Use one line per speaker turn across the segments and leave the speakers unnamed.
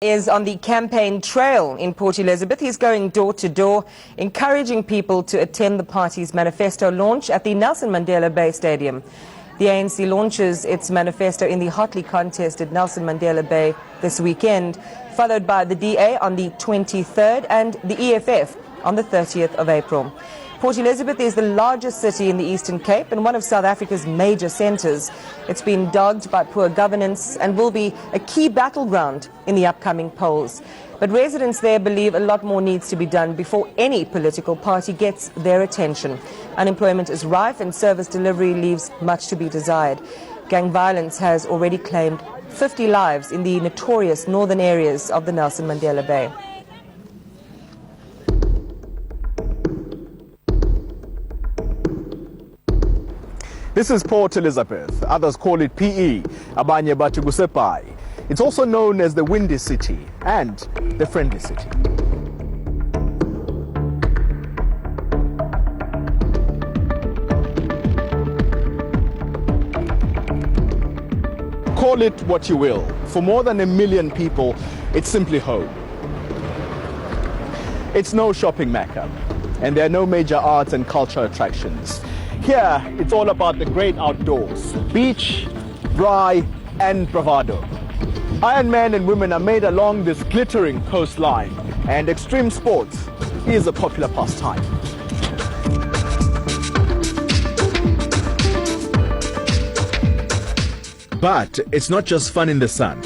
Is on the campaign trail in Port Elizabeth. He's going door to door, encouraging people to attend the party's manifesto launch at the Nelson Mandela Bay Stadium. The ANC launches its manifesto in the hotly contested Nelson Mandela Bay this weekend, followed by the DA on the 23rd and the EFF on the 30th of April. Port Elizabeth is the largest city in the Eastern Cape and one of South Africa's major centres. It's been dogged by poor governance and will be a key battleground in the upcoming polls. But residents there believe a lot more needs to be done before any political party gets their attention. Unemployment is rife and service delivery leaves much to be desired. Gang violence has already claimed 50 lives in the notorious northern areas of the Nelson Mandela Bay.
This is Port Elizabeth. Others call it PE, Abanye Batugusepai. It's also known as the Windy City and the Friendly City. Call it what you will. For more than 1 million people, it's simply home. It's no shopping mecca, and there are no major arts and cultural attractions. Here, it's all about the great outdoors, beach, braai, and bravado. Iron men and women are made along this glittering coastline, and extreme sports is a popular pastime. But it's not just fun in the sun.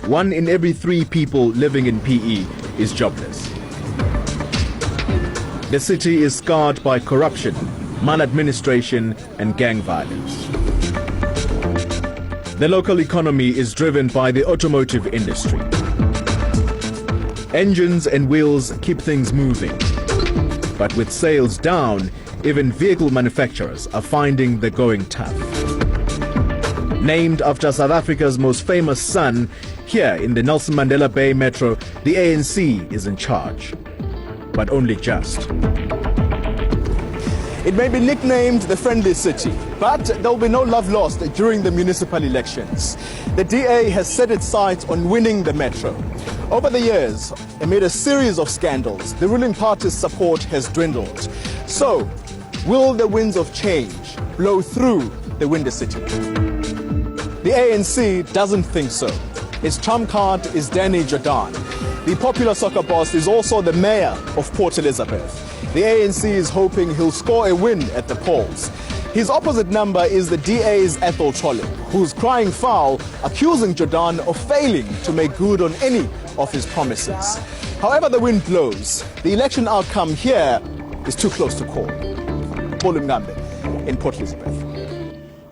1 in every 3 people living in PE is jobless. The city is scarred by corruption, maladministration and gang violence. The local economy is driven by the automotive industry. Engines and wheels keep things moving. But with sales down, even vehicle manufacturers are finding the going tough. Named after South Africa's most famous son, here in the Nelson Mandela Bay Metro, the ANC is in charge. But only just. It may be nicknamed the Friendly City, but there will be no love lost during the municipal elections. The DA has set its sights on winning the metro. Over the years, amid a series of scandals, the ruling party's support has dwindled. So, will the winds of change blow through the Windy City? The ANC doesn't think so. Its trump card is Danny Jordan. The popular soccer boss is also the mayor of Port Elizabeth. The ANC is hoping he'll score a win at the polls. His opposite number is the DA's Ethel Cholip, who's crying foul, accusing Jordan of failing to make good on any of his promises. However the wind blows, the election outcome here is too close to call. Paul Ngambe in Port Elizabeth.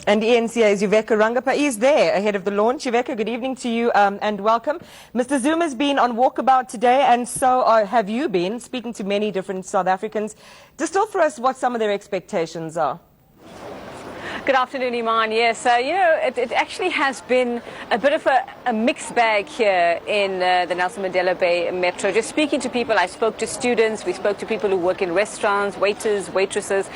And eNCA's Uveka Rangapa is there ahead of the launch. Uveka, good evening to you and welcome. Mr. Zuma's been on walkabout today, and so have you been, speaking to many different South Africans. Distill for us what some of their expectations are.
Good afternoon, Iman. Yes, it actually has been a bit of a mixed bag here in the Nelson Mandela Bay Metro. Just speaking to people, I spoke to students, we spoke to people who work in restaurants, waiters, waitresses,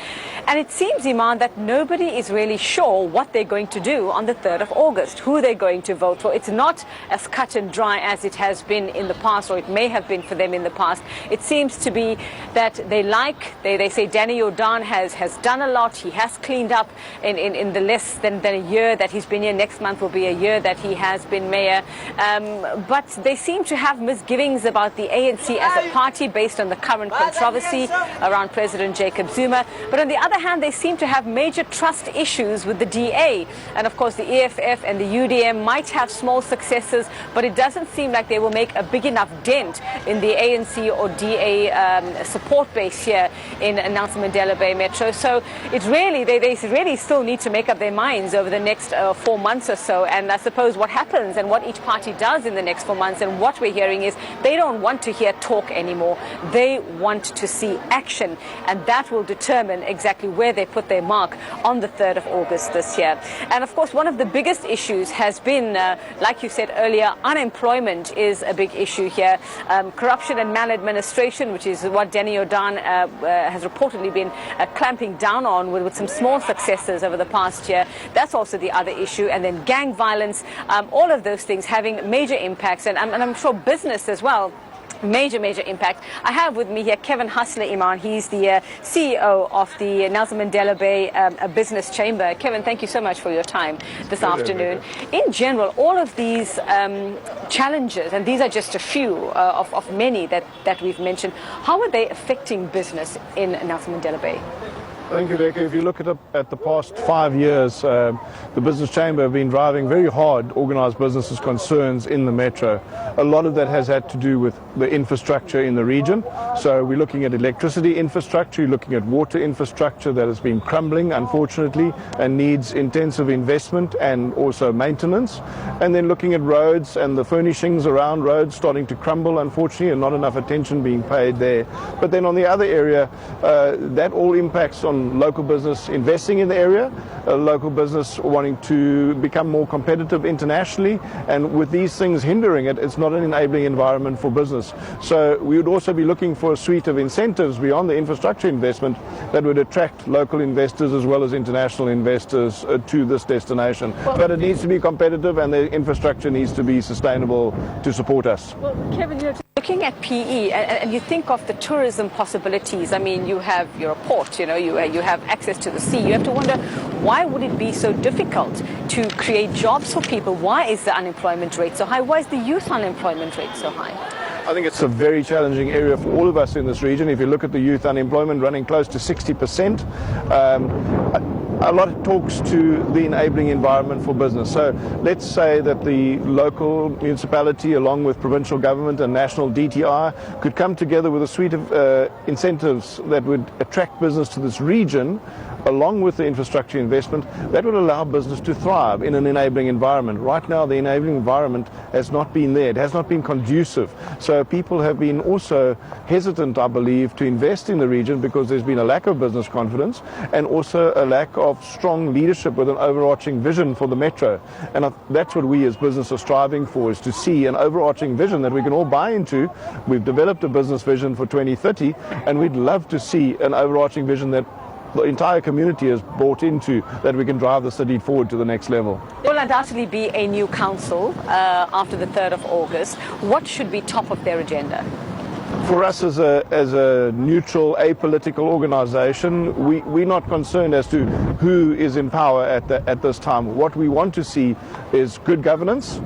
and it seems, Iman, that nobody is really sure what they're going to do on the 3rd of August, who they're going to vote for. It's not as cut and dry as it has been in the past, or it may have been for them in the past. It seems to be that they say Danny Jordan has done a lot, he has cleaned up in the less than a year that he's been here. Next month will be a year that he has been mayor. But they seem to have misgivings about the ANC as a party based on the current controversy around President Jacob Zuma. But on the other hand, they seem to have major trust issues with the DA. And of course, the EFF and the UDM might have small successes, but it doesn't seem like they will make a big enough dent in the ANC or DA support base here in Nelson Mandela Bay Metro. So it really, they really still need to make up their minds over the next 4 months or so. And I suppose what happens and what each party does in the next 4 months, and what we're hearing is they don't want to hear talk anymore. They want to see action, and that will determine exactly where they put their mark on the 3rd of August this year. And of course, one of the biggest issues has been, like you said earlier, unemployment is a big issue here. Corruption and maladministration, which is what Danny Jordan has reportedly been clamping down on with some small successes over over the past year. That's also the other issue. And then gang violence, all of those things having major impacts, and I'm sure business as well. Major impact. I have with me here Kevin Hustler Iman. He's the CEO of the Nelson Mandela Bay Business Chamber. Kevin, thank you so much for your time this afternoon. In general, all of these challenges, and these are just a few of many that we've mentioned, how are they affecting business in Nelson Mandela Bay?
Thank you, Becca. If you look at the past 5 years, the Business Chamber have been driving very hard organised businesses' concerns in the metro. A lot of that has had to do with the infrastructure in the region. So we're looking at electricity infrastructure, you're looking at water infrastructure that has been crumbling, unfortunately, and needs intensive investment and also maintenance. And then looking at roads and the furnishings around roads starting to crumble, unfortunately, and not enough attention being paid there. But then on the other area, that all impacts on local business investing in the area, local business wanting to become more competitive internationally, and with these things hindering it, it's not an enabling environment for business. So we would also be looking for a suite of incentives beyond the infrastructure investment that would attract local investors as well as international investors to this destination. But it needs to be competitive, and the infrastructure needs to be sustainable to support us.
Well, Kevin, looking at PE, and you think of the tourism possibilities. I mean, you have your port, you have access to the sea. You have to wonder, why would it be so difficult to create jobs for people? Why is the unemployment rate so high? Why is the youth unemployment rate so high?
I think it's a very challenging area for all of us in this region. If you look at the youth unemployment running close to 60%, a lot talks to the enabling environment for business. So let's say that the local municipality, along with provincial government and national DTI, could come together with a suite of incentives that would attract business to this region, along with the infrastructure investment, that would allow business to thrive in an enabling environment. Right now, the enabling environment has not been there. It has not been conducive. So people have been also hesitant, I believe, to invest in the region because there's been a lack of business confidence and also a lack of strong leadership with an overarching vision for the metro. And that's what we as business are striving for, is to see an overarching vision that we can all buy into. We've developed a business vision for 2030, and we'd love to see an overarching vision that the entire community is bought into, that we can drive the city forward to the next level.
There will undoubtedly be a new council after the 3rd of August. What should be top of their agenda?
For us as a neutral, apolitical organisation, we're not concerned as to who is in power at this time. What we want to see is good governance,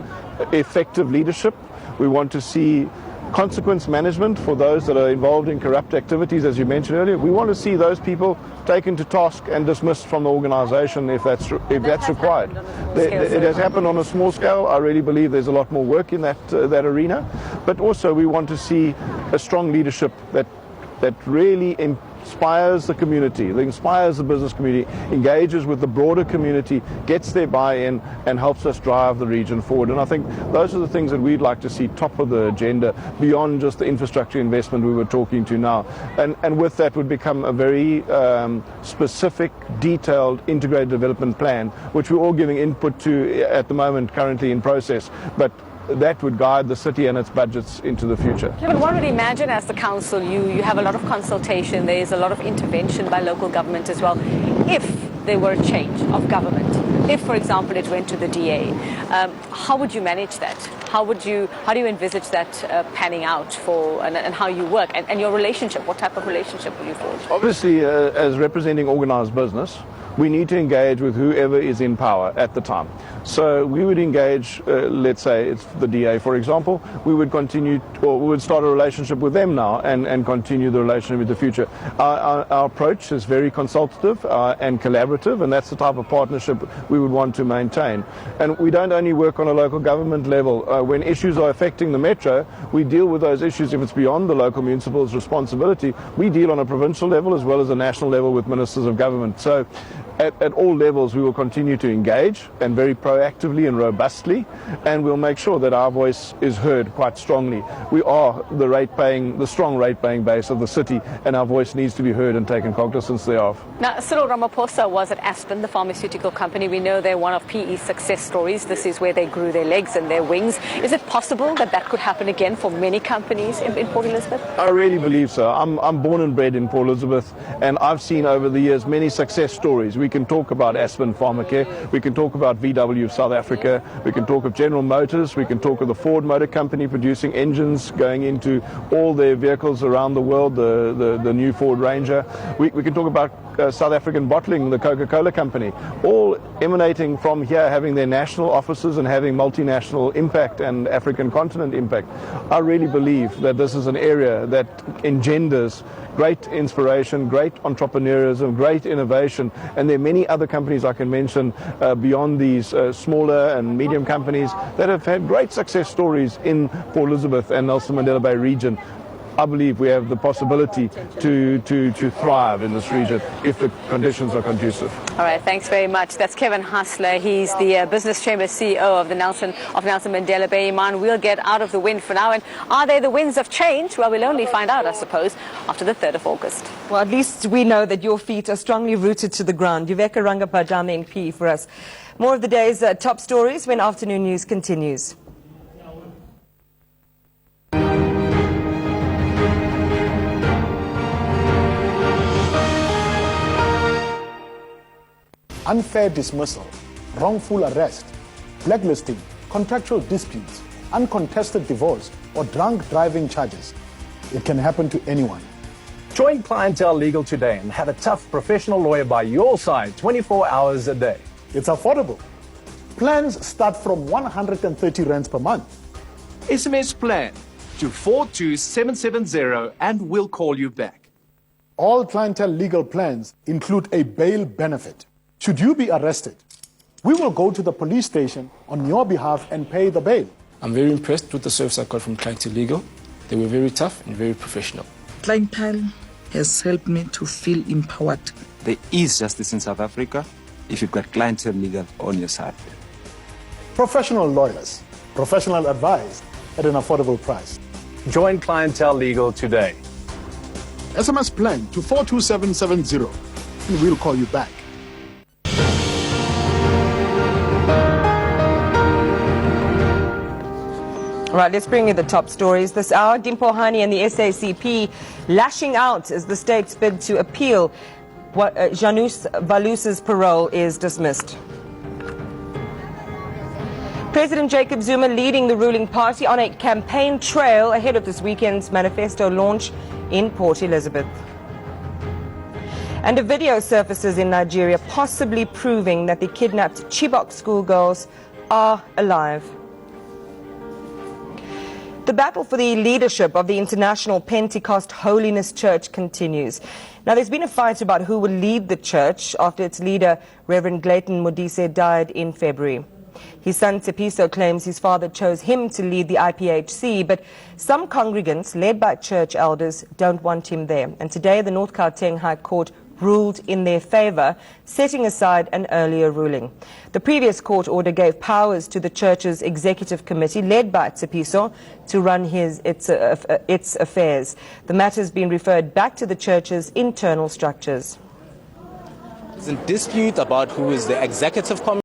effective leadership. We want to see consequence management for those that are involved in corrupt activities, as you mentioned earlier. We want to see those people taken to task and dismissed from the organisation if that's required. It has happened on a small scale. I really believe there's a lot more work in that arena. But also we want to see a strong leadership that really inspires the community, that inspires the business community, engages with the broader community, gets their buy-in, and helps us drive the region forward. And I think those are the things that we'd like to see top of the agenda, beyond just the infrastructure investment we were talking to now. And with that would become a very specific, detailed, integrated development plan, which we're all giving input to at the moment, currently in process. But that would guide the city and its budgets into the future.
Yeah, but one would imagine as the council, you have a lot of consultation, there is a lot of intervention by local government as well. If there were a change of government, if, for example, it went to the DA, how would you manage that? How do you envisage that panning out and how you work and your relationship? What type of relationship will you forge?
Obviously, as representing organised business, we need to engage with whoever is in power at the time. So we would engage, let's say it's the DA, for example, we would start a relationship with them now and continue the relationship in the future. Our approach is very consultative and collaborative, and that's the type of partnership we would want to maintain. And we don't only work on a local government level. When issues are affecting the metro, we deal with those issues. If it's beyond the local municipal's responsibility, we deal on a provincial level as well as a national level with ministers of government. So at all levels we will continue to engage, and very proactively and robustly, and we'll make sure that our voice is heard quite strongly. We are the strong rate-paying base of the city, and our voice needs to be heard and taken cognizance thereof.
Now, Cyril Ramaphosa was at Aspen, the pharmaceutical company. We know they're one of PE's success stories. This is where they grew their legs and their wings. Is it possible that could happen again for many companies in Port Elizabeth?
I really believe so. I'm born and bred in Port Elizabeth, and I've seen over the years many success stories. We can talk about Aspen Pharmacare, we can talk about VW of South Africa, we can talk of General Motors, we can talk of the Ford Motor Company producing engines going into all their vehicles around the world, the new Ford Ranger. We can talk about South African bottling, the Coca-Cola Company, all emanating from here, having their national offices and having multinational impact and African continent impact. I really believe that this is an area that engenders great inspiration, great entrepreneurism, great innovation, and there are many other companies I can mention beyond these smaller and medium companies that have had great success stories in Port Elizabeth and Nelson Mandela Bay region. I believe we have the possibility to thrive in this region if the conditions are conducive.
All right, thanks very much. That's Kevin Hassler. He's the Business Chamber CEO of Nelson Mandela Bay. Iman, we'll get out of the wind for now. And are they the winds of change? Well, we'll only find out, I suppose, after the 3rd of August.
Well, at least we know that your feet are strongly rooted to the ground. Yuveka Rangapadam, MP, for us. More of the day's top stories when Afternoon News continues.
Unfair dismissal, wrongful arrest, blacklisting, contractual disputes, uncontested divorce, or drunk driving charges. It can happen to anyone.
Join Clientele Legal today and have a tough professional lawyer by your side 24 hours a day.
It's affordable. Plans start from 130 rands per month.
SMS plan to 42770 and we'll call you back.
All Clientele Legal plans include a bail benefit. Should you be arrested, we will go to the police station on your behalf and pay the bail.
I'm very impressed with the service I got from Clientele Legal. They were very tough and very professional.
Clientele has helped me to feel empowered.
There is justice in South Africa if you've got Clientele Legal on your side.
Professional lawyers, professional advice at an affordable price.
Join Clientele Legal today.
SMS plan to 42770 and we'll call you back.
All right, let's bring you the top stories this hour. Dimpo Hani and the SACP lashing out as the state's bid to appeal Janus Valus's parole is dismissed. President Jacob Zuma leading the ruling party on a campaign trail ahead of this weekend's manifesto launch in Port Elizabeth. And a video surfaces in Nigeria possibly proving that the kidnapped Chibok schoolgirls are alive. The battle for the leadership of the International Pentecost Holiness Church continues. Now, there's been a fight about who will lead the church after its leader, Reverend Clayton Modise, died in February. His son Tsepiso claims his father chose him to lead the IPHC, but some congregants, led by church elders, don't want him there. And today, the North Gauteng High Court ruled in their favor, setting aside an earlier ruling. The previous court order gave powers to the church's executive committee, led by Tsepiso, to run its affairs. The matter has been referred back to the church's internal structures.
There's a dispute about who is the executive committee.